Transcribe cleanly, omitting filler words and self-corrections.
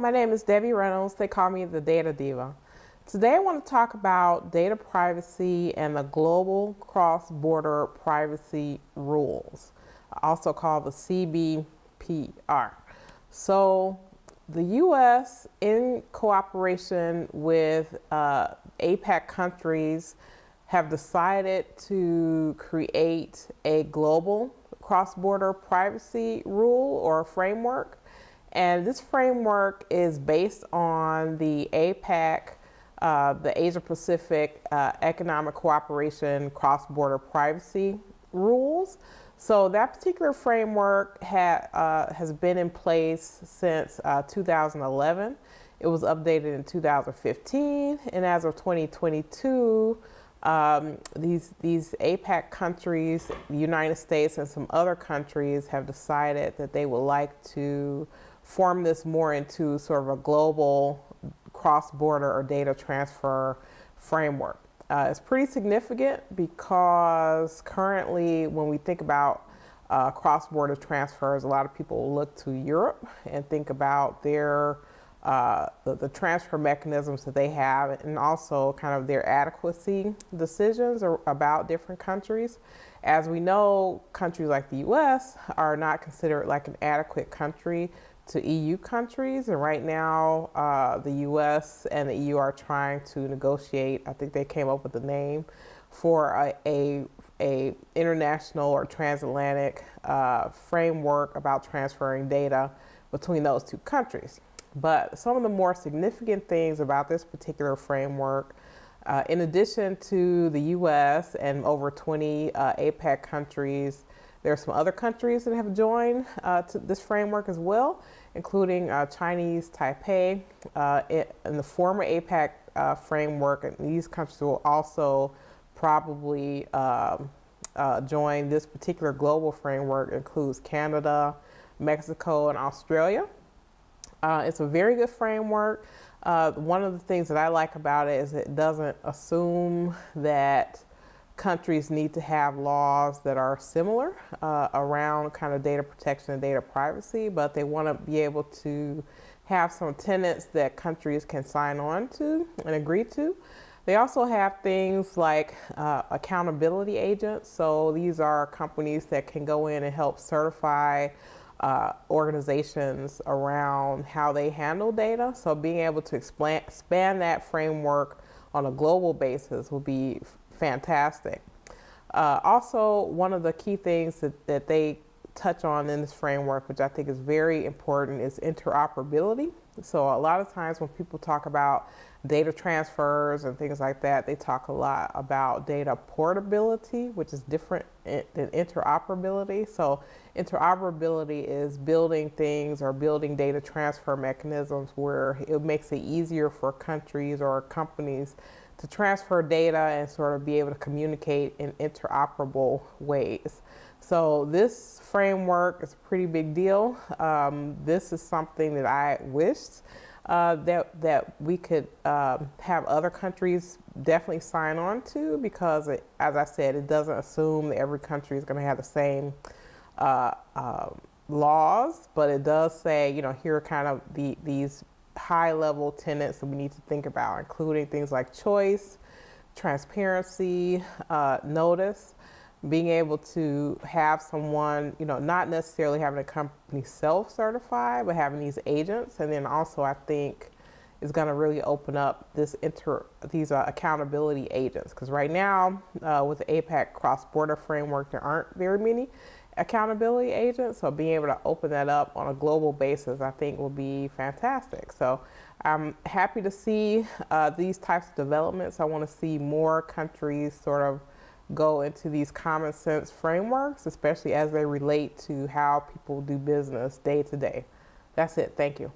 my name is Debbie Reynolds. They call me the Data Diva. Today I want to talk about data privacy and the global cross-border privacy rules, also called the CBPR. So the U.S., in cooperation with APAC countries, have decided to create a global cross-border privacy rule or framework. And this framework is based on the APAC, the Asia Pacific Economic Cooperation Cross-Border Privacy Rules. So that particular framework has been in place since 2011. It was updated in 2015, and as of 2022, these APAC countries, the United States and some other countries, have decided that they would like to form this more into sort of a global cross-border or data transfer framework. It's pretty significant because currently when we think about cross-border transfers, a lot of people look to Europe and think about their the transfer mechanisms that they have, and also kind of their adequacy decisions about different countries. As we know, countries like the US are not considered like an adequate country to EU countries, and right now the US and the EU are trying to negotiate. I think they came up with a name for a international or transatlantic framework about transferring data between those two countries. But some of the more significant things about this particular framework, in addition to the US and over 20 APAC countries, there are some other countries that have joined to this framework as well, including Chinese Taipei in the former APAC framework. And these countries will also probably join this particular global framework. It includes Canada, Mexico, and Australia. It's a very good framework. One of the things that I like about it is it doesn't assume that countries need to have laws that are similar around kind of data protection and data privacy, but they want to be able to have some tenets that countries can sign on to and agree to. They also have things like accountability agents. So these are companies that can go in and help certify organizations around how they handle data. So being able to expand that framework on a global basis will be fantastic. Also, one of the key things that they touch on in this framework, which I think is very important, is interoperability. So a lot of times when people talk about data transfers and things like that, they talk a lot about data portability, which is different than interoperability. So interoperability is building things or building data transfer mechanisms where it makes it easier for countries or companies to transfer data and sort of be able to communicate in interoperable ways. So this framework is a pretty big deal. This is something that I wished that we could have other countries definitely sign on to, because as I said, it doesn't assume that every country is going to have the same laws, but it does say, here are kind of these high-level tenets that we need to think about, including things like choice, transparency, notice, being able to have someone, not necessarily having a company self-certify, but having these agents. And then also I think is going to really open up these accountability agents, because right now with the APAC cross-border framework, there aren't very many accountability agents. So being able to open that up on a global basis, I think will be fantastic. So I'm happy to see these types of developments. I want to see more countries sort of go into these common sense frameworks, especially as they relate to how people do business day to day. That's it. Thank you.